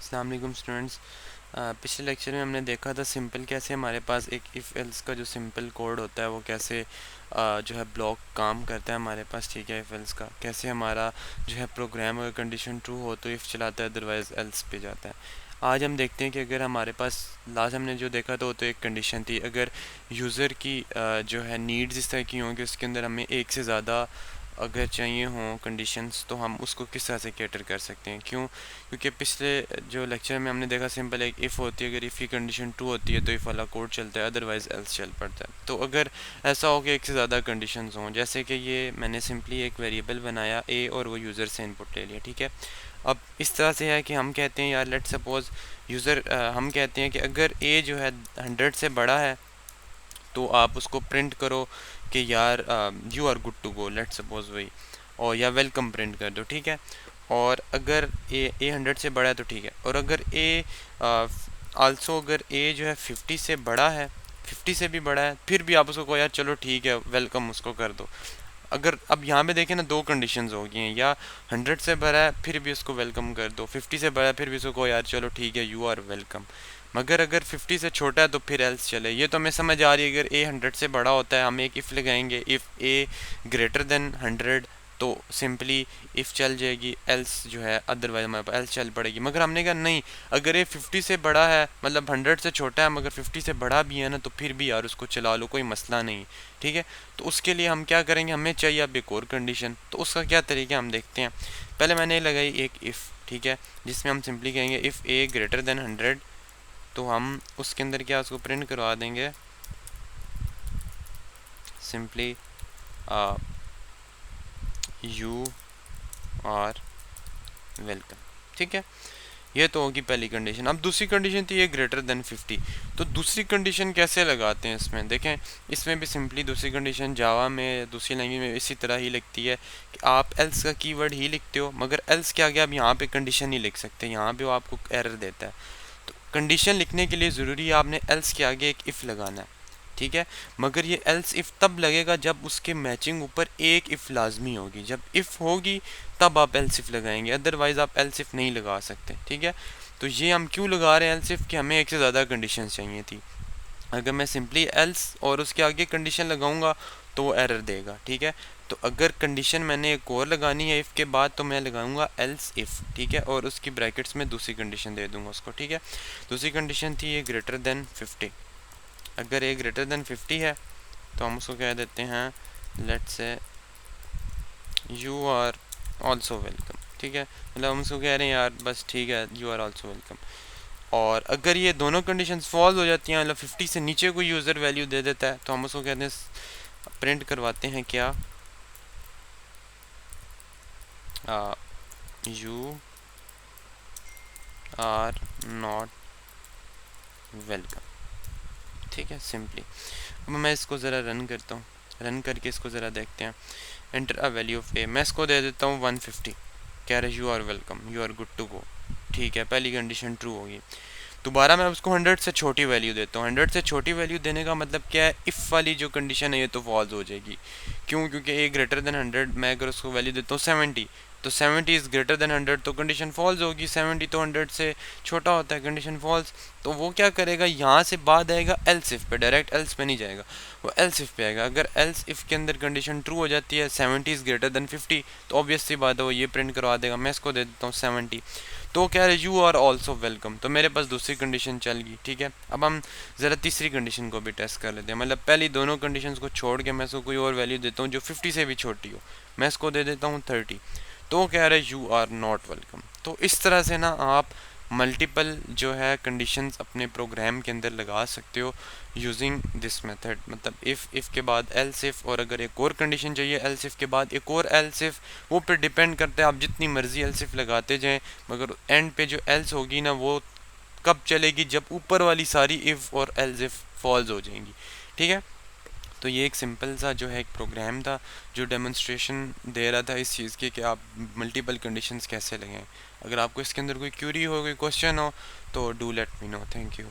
अस्सलाम वालेकुम स्टूडेंट्स। पिछले लेक्चर में हमने देखा था सिंपल कैसे हमारे पास एक इफ़ एल्स का जो सिंपल कोड होता है वो कैसे जो है ब्लॉक काम करता है हमारे पास, ठीक है। इफ़ एल्स का कैसे हमारा जो है प्रोग्राम अगर कंडीशन ट्रू हो तो इफ़ चलाता है, अदरवाइज़ एल्स पे जाता है। आज हम देखते हैं कि अगर हमारे पास लास्ट हमने जो देखा था वो तो एक कंडीशन थी, अगर यूज़र की जो है नीड्स इस तरह की हों कि उसके अंदर हमें एक से ज़्यादा अगर चाहिए हों कंडीशंस, तो हम उसको किस तरह से कैटर कर सकते हैं। क्योंकि पिछले जो लेक्चर में हमने देखा सिंपल एक इफ़ होती है, अगर इफ़ की कंडीशन ट्रू होती है तो इफ़ वाला कोड चलता है, अदरवाइज़ एल्स चल पड़ता है। तो अगर ऐसा हो कि एक से ज़्यादा कंडीशंस हों, जैसे कि ये मैंने सिंपली एक वेरिएबल बनाया ए और वो यूज़र से इनपुट ले लिया, ठीक है। अब इस तरह से है कि हम कहते हैं यार लेट सपोज़ यूज़र हम कहते हैं कि अगर ए जो है 100 से बड़ा है तो आप उसको प्रिंट करो कि यार you are good to go, let suppose वही, और या वेलकम प्रिंट कर दो, ठीक है। और अगर ए 100 से बड़ा है तो ठीक है, और अगर ए आल्सो अगर ए जो है 50 से बड़ा है, 50 से भी बड़ा है, फिर भी आप उसको कहो यार चलो ठीक है वेलकम उसको कर दो। अगर अब यहाँ पे देखें ना, दो कंडीशंस हो गई हैं, या 100 से बड़ा है फिर भी उसको वेलकम कर दो, 50 से बड़ा है फिर भी उसको कहो यार चलो ठीक है यू आर वेलकम। मगर अगर 50 से छोटा है तो फिर एल्स चले। ये तो हमें समझ आ रही है, अगर ए 100 से बड़ा होता है हम एक इफ़ लगाएंगे, इफ़ ए ग्रेटर देन 100 तो सिंपली इफ़ चल जाएगी, एल्स जो है अदरवाइज हमारे पास एल्स चल पड़ेगी। मगर हमने कहा नहीं, अगर ये 50 से बड़ा है, मतलब 100 से छोटा है मगर 50 से बड़ा भी है ना, तो फिर भी यार उसको चला लो, कोई मसला नहीं, ठीक है। तो उसके लिए हम क्या करेंगे, हमें चाहिए अब एक और कंडीशन। तो उसका क्या तरीका हम देखते हैं। पहले मैंने लगाई एक इफ़, ठीक है, जिसमें हम सिंपली कहेंगे इफ़ ए ग्रेटर देन 100, तो हम उसके अंदर क्या उसको प्रिंट करवा देंगे सिंपली यू आर वेलकम, ठीक है। ये तो होगी पहली कंडीशन। अब दूसरी कंडीशन थी ये ग्रेटर देन 50। तो दूसरी कंडीशन कैसे लगाते हैं इसमें देखें, इसमें भी सिंपली दूसरी कंडीशन जावा में दूसरी लैंग्वेज में इसी तरह ही लिखती है कि आप एल्स का कीवर्ड ही लिखते हो, मगर एल्स क्या गया, अब यहाँ पे कंडीशन नहीं लिख सकते, यहाँ पे वो आपको एरर देता है। तो कंडीशन लिखने के लिए ज़रूरी है आपने एल्स के आगे एक इफ़ लगाना है, ठीक है। मगर ये एल्स इफ़ तब लगेगा जब उसके मैचिंग ऊपर एक इफ़ लाजमी होगी, जब इफ़ होगी तब आप एल्स इफ़ लगाएंगे, अदरवाइज़ आप एल्स इफ़ नहीं लगा सकते, ठीक है। तो ये हम क्यों लगा रहे हैं एल्स इफ़ कि हमें एक से ज़्यादा कंडीशन चाहिए थी। अगर मैं सिंपली एल्स और उसके आगे कंडीशन लगाऊंगा तो वो एरर देगा, ठीक है। तो अगर कंडीशन मैंने एक और लगानी है इफ़ के बाद तो मैं लगाऊंगा एल्स इफ़, ठीक है, और उसकी ब्रैकेट्स में दूसरी कंडीशन दे दूंगा उसको, ठीक है। दूसरी कंडीशन थी ये ग्रेटर देन 50। अगर ये ग्रेटर देन 50 है तो हम उसको कह देते हैं let's say you are also welcome, ठीक है। मतलब हम उसको कह रहे हैं यार बस ठीक है यू आर ऑल्सो वेलकम। और अगर ये दोनों कंडीशंस फॉल्स हो जाती हैं, मतलब 50 से नीचे कोई यूज़र वैल्यू दे देता है, तो हम उसको कहते हैं प्रिंट करवाते हैं क्या, यू आर नॉट वेलकम, ठीक है, सिंपली। अब मैं इसको ज़रा रन करता हूँ, रन करके इसको ज़रा देखते हैं। Enter a value of A, मैं इसको दे देता हूँ 150, कह रहे you are welcome, you are good to go, ठीक है, पहली कंडीशन ट्रू होगी। दोबारा मैं उसको 100 से छोटी वैल्यू देता हूँ। 100 से छोटी वैल्यू देने का मतलब क्या है, इफ़ वाली जो कंडीशन है ये तो फॉल्स हो जाएगी। क्यों, क्योंकि ए ग्रेटर देन 100, मैं अगर उसको वैल्यू देता हूँ 70, तो 70 इज़ ग्रेटर देन 100 तो कंडीशन फॉल्स होगी। 70 तो 100 से छोटा होता है, कंडीशन फॉल्स। तो वो क्या करेगा, यहाँ से बाद आएगा एल्स इफ़ पे, डायरेक्ट एल्स पे नहीं जाएगा, वो एल्स इफ़ पे आएगा। अगर एल्स इफ़ के अंदर कंडीशन ट्रू हो जाती है 70 इज़ ग्रेटर देन 50, तो ऑब्वियस सी बात है वो ये प्रिंट करवा देगा। मैं इसको दे देता हूँ 70, तो कह रहे यू आर ऑल्सो वेलकम, तो मेरे पास दूसरी कंडीशन चल गई, ठीक है। अब हम ज़रा तीसरी कंडीशन को भी टेस्ट कर लेते हैं, मतलब पहली दोनों कंडीशंस को छोड़ के मैं इसको कोई और वैल्यू देता हूँ जो 50 से भी छोटी हो। मैं इसको दे देता हूँ 30, तो कह रहे यू आर नॉट वेलकम। तो इस तरह से ना आप मल्टीपल जो है कंडीशंस अपने प्रोग्राम के अंदर लगा सकते हो यूजिंग दिस मेथड। मतलब इफ़ के बाद एल्स इफ़, और अगर एक और कंडीशन चाहिए एल्स इफ़ के बाद एक और एल्स इफ़, वो फिर डिपेंड करता है आप जितनी मर्जी एल्स इफ़ लगाते जाएं, मगर एंड पे जो एल्स होगी ना वो कब चलेगी, जब ऊपर वाली सारी इफ़ और एल्स इफ़ फॉल्स हो जाएंगी, ठीक है। तो ये एक सिंपल सा जो है एक प्रोग्राम था जो डेमोन्स्ट्रेशन दे रहा था इस चीज़ की कि आप मल्टीपल कंडीशंस कैसे लगाएं। अगर आपको इसके अंदर कोई क्यूरी हो, कोई क्वेश्चन हो, तो do let me know. Thank you.